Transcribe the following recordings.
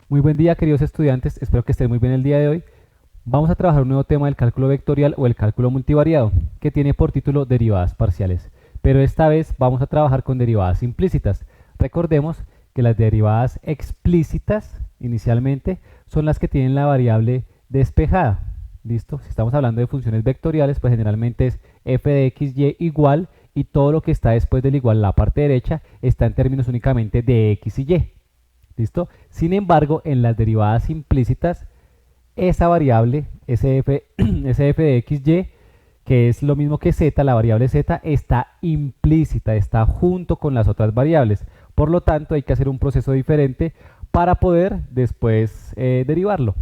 Muy buen día, queridos estudiantes, espero que estén muy bien el día de hoy. Vamos a trabajar un nuevo tema del cálculo vectorial o el cálculo multivariado, que tiene por título derivadas parciales. Pero esta vez vamos a trabajar con derivadas implícitas. Recordemos que las derivadas explícitas, inicialmente, son las que tienen la variable despejada. ¿Listo? Si estamos hablando de funciones vectoriales, pues generalmente es f de x, y igual, y todo lo que está después del igual, la parte derecha, está en términos únicamente de x y y. ¿Listo? Sin embargo, en las derivadas implícitas, esa variable, sf, sf de xy, que es lo mismo que z, la variable z, está implícita, está junto con las otras variables. Por lo tanto, hay que hacer un proceso diferente para poder después derivarlo.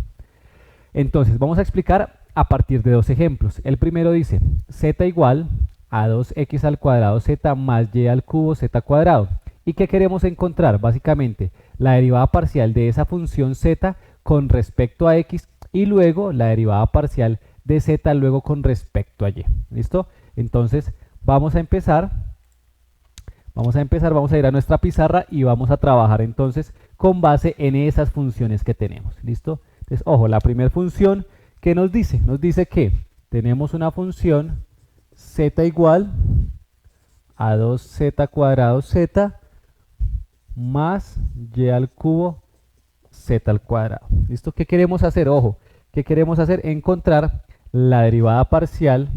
Entonces, vamos a explicar a partir de dos ejemplos. El primero dice, z igual a 2x al cuadrado z más y al cubo z cuadrado. ¿Y qué queremos encontrar? Básicamente, la derivada parcial de esa función z con respecto a x y luego la derivada parcial de z luego con respecto a y. ¿Listo? Entonces, vamos a ir a nuestra pizarra y vamos a trabajar entonces con base en esas funciones que tenemos. ¿Listo? Entonces, ojo, la primera función que nos dice que tenemos una función z igual a 2z cuadrado z más y al cubo z al cuadrado. ¿Listo? ¿Qué queremos hacer? Ojo, ¿qué queremos hacer? Encontrar la derivada parcial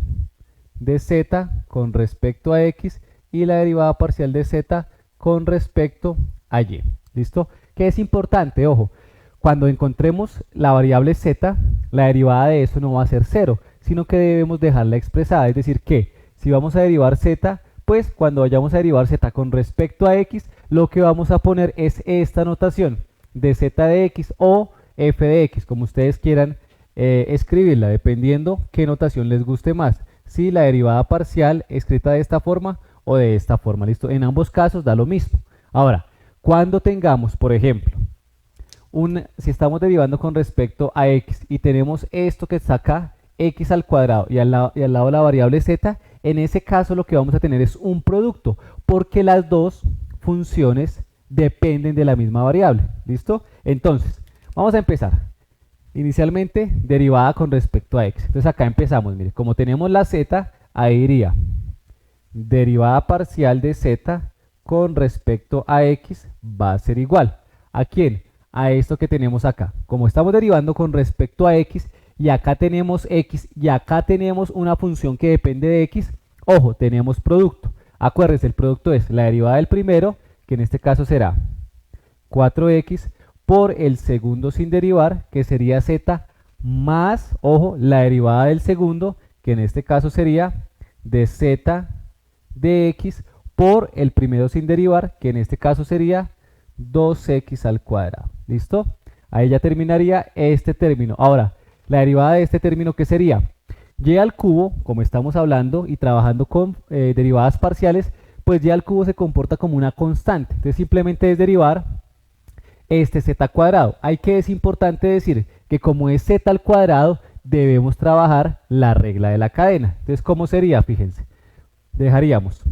de z con respecto a x y la derivada parcial de z con respecto a y. ¿Listo? ¿Qué es importante? Ojo, cuando encontremos la variable z, la derivada de eso no va a ser 0, sino que debemos dejarla expresada. Es decir, que si vamos a derivar z, pues cuando vayamos a derivar z con respecto a x, lo que vamos a poner es esta notación de z de x o f de x, como ustedes quieran escribirla, dependiendo qué notación les guste más. Si la derivada parcial escrita de esta forma o de esta forma, ¿listo? En ambos casos da lo mismo. Ahora, cuando tengamos, por ejemplo, si estamos derivando con respecto a x y tenemos esto que está acá, x al cuadrado y al lado la variable z, en ese caso lo que vamos a tener es un producto, porque las dos funciones dependen de la misma variable. ¿Listo? Entonces, vamos a empezar. Inicialmente, derivada con respecto a x. Entonces acá empezamos, mire, como tenemos la z, ahí iría derivada parcial de z con respecto a x va a ser igual. ¿A quién? A esto que tenemos acá. Como estamos derivando con respecto a x y acá tenemos x y acá tenemos una función que depende de x, ojo, tenemos producto. Acuérdense, el producto es la derivada del primero, que en este caso será 4x, por el segundo sin derivar, que sería z, más, ojo, la derivada del segundo, que en este caso sería de z de x, por el primero sin derivar, que en este caso sería 2x al cuadrado. ¿Listo? Ahí ya terminaría este término. Ahora, la derivada de este término, ¿qué sería? Y al cubo, como estamos hablando y trabajando con derivadas parciales, pues y al cubo se comporta como una constante. Entonces simplemente es derivar este z cuadrado. Hay que es importante decir que como es z al cuadrado, debemos trabajar la regla de la cadena. Entonces, ¿cómo sería? Fíjense. Dejaríamos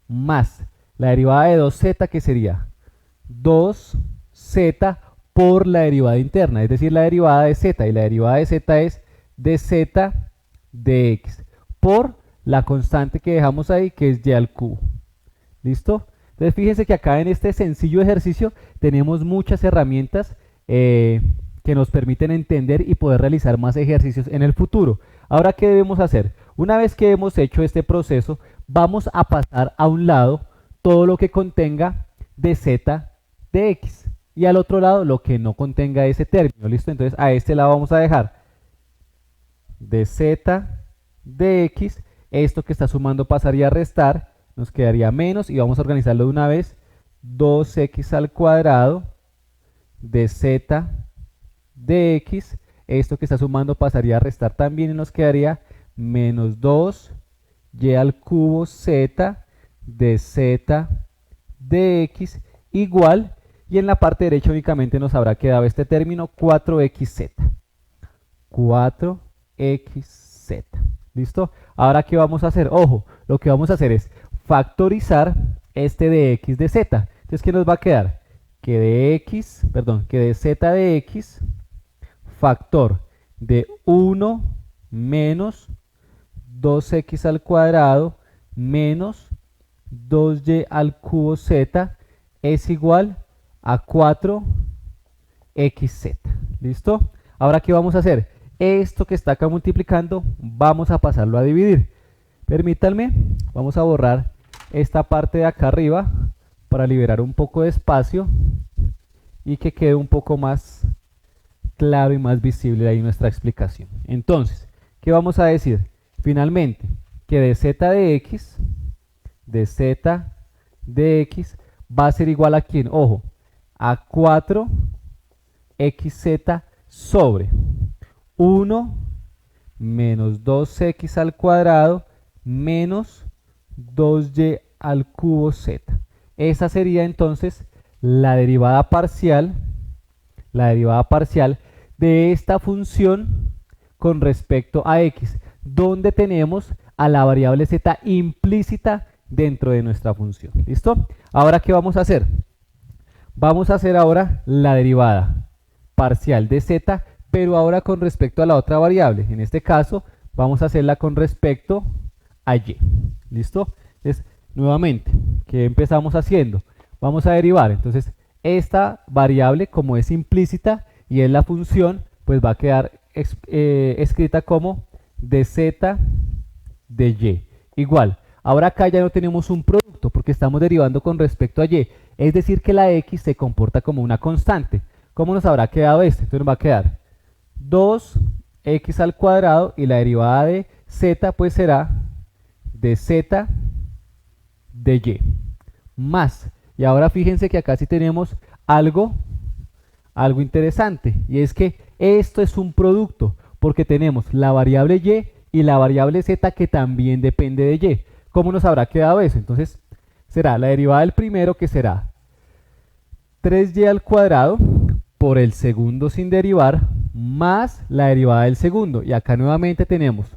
más la derivada de 2z, que sería 2z por la derivada interna, es decir, la derivada de z, y la derivada de z es de z de x, por la constante que dejamos ahí, que es y al cubo. ¿Listo? Entonces fíjense que acá en este sencillo ejercicio tenemos muchas herramientas que nos permiten entender y poder realizar más ejercicios en el futuro. Ahora, ¿qué debemos hacer? Una vez que hemos hecho este proceso, vamos a pasar a un lado todo lo que contenga de z de x y al otro lado lo que no contenga ese término. ¿Listo? Entonces a este lado vamos a dejar de z de x, esto que está sumando pasaría a restar, nos quedaría menos y vamos a organizarlo de una vez, 2x al cuadrado de z de x, esto que está sumando pasaría a restar también y nos quedaría menos 2y al cubo z de z de x igual, y en la parte derecha únicamente nos habrá quedado este término 4xz. 4xz. ¿Listo? Ahora, ¿qué vamos a hacer? Ojo, lo que vamos a hacer es factorizar este de x de z. Entonces, ¿qué nos va a quedar? que de x, perdón, que de z de x factor de 1 menos 2x al cuadrado menos 2y al cubo z es igual a 4xz. ¿Listo? Ahora, ¿qué vamos a hacer? Esto que está acá multiplicando, vamos a pasarlo a dividir. Permítanme, vamos a borrar esta parte de acá arriba para liberar un poco de espacio y que quede un poco más claro y más visible ahí nuestra explicación. Entonces, ¿qué vamos a decir? Finalmente, que de z de x va a ser igual a ¿quién? Ojo, a 4xz sobre 1 menos 2x al cuadrado menos 2y al cubo z. Esa sería entonces la derivada parcial de esta función con respecto a x, donde tenemos a la variable z implícita dentro de nuestra función. ¿Listo? Ahora, ¿qué vamos a hacer? Vamos a hacer ahora la derivada parcial de z, pero ahora con respecto a la otra variable. En este caso, vamos a hacerla con respecto a y. ¿Listo? Entonces, nuevamente, ¿qué empezamos haciendo? Vamos a derivar. Entonces, esta variable, como es implícita y es la función, pues va a quedar escrita como dz de y. Igual. Ahora acá ya no tenemos un producto porque estamos derivando con respecto a y. Es decir, que la x se comporta como una constante. ¿Cómo nos habrá quedado este? Entonces nos va a quedar 2x al cuadrado y la derivada de z pues será dz de y más. Y ahora fíjense que acá sí tenemos algo interesante, y es que esto es un producto porque tenemos la variable y la variable z que también depende de y. ¿Cómo nos habrá quedado eso? Entonces será la derivada del primero, que será 3y al cuadrado por el segundo sin derivar más la derivada del segundo. Y acá nuevamente tenemos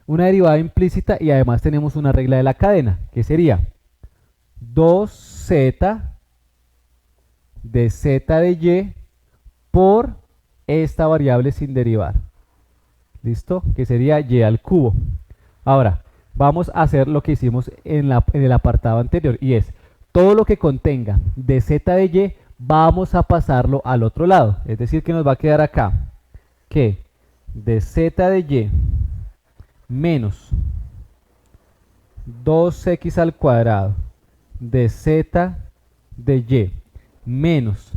una derivada implícita y además tenemos una regla de la cadena, que sería 2z de z de y por esta variable sin derivar. ¿Listo? Que sería y al cubo. Ahora, vamos a hacer lo que hicimos en el apartado anterior, y es todo lo que contenga de z de y vamos a pasarlo al otro lado. Es decir, que nos va a quedar acá que de z de y menos 2x al cuadrado de z de y menos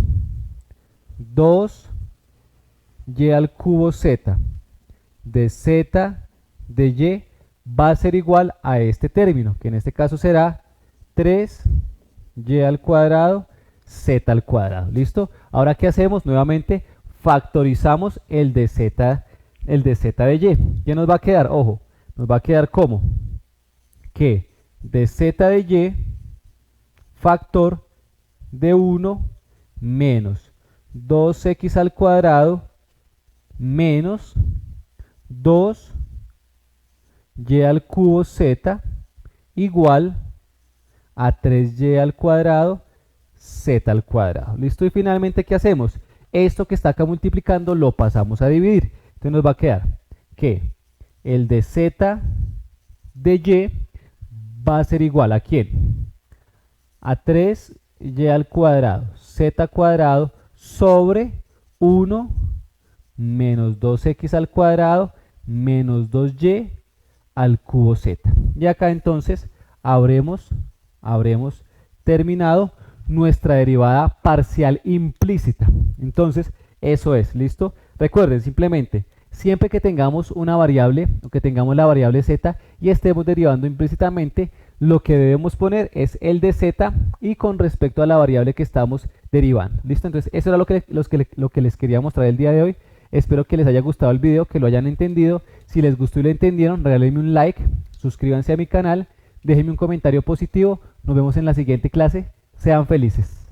2y al cubo z de z de y va a ser igual a este término, que en este caso será 3y al cuadrado z al cuadrado. ¿Listo? Ahora, ¿qué hacemos? Nuevamente factorizamos el de z de y. ¿Qué nos va a quedar? Ojo, nos va a quedar como que de z de y factor de 1 menos 2x al cuadrado menos 2y al cubo z igual a 3y al cuadrado z al cuadrado. ¿Listo? Y finalmente, ¿qué hacemos? Esto que está acá multiplicando lo pasamos a dividir. Entonces nos va a quedar que el de z de y va a ser igual a ¿quién? A 3y al cuadrado z cuadrado sobre 1 menos 2x al cuadrado menos 2y al cubo z. Y acá entonces habremos terminado nuestra derivada parcial implícita. Entonces, eso es, ¿listo? Recuerden, simplemente, siempre que tengamos una variable o que tengamos la variable z y estemos derivando implícitamente, lo que debemos poner es el de z y con respecto a la variable que estamos derivando. ¿Listo? Entonces, eso era lo que les quería mostrar el día de hoy. Espero que les haya gustado el video, que lo hayan entendido. Si les gustó y lo entendieron, regálenme un like, suscríbanse a mi canal, déjenme un comentario positivo. Nos vemos en la siguiente clase. Sean felices.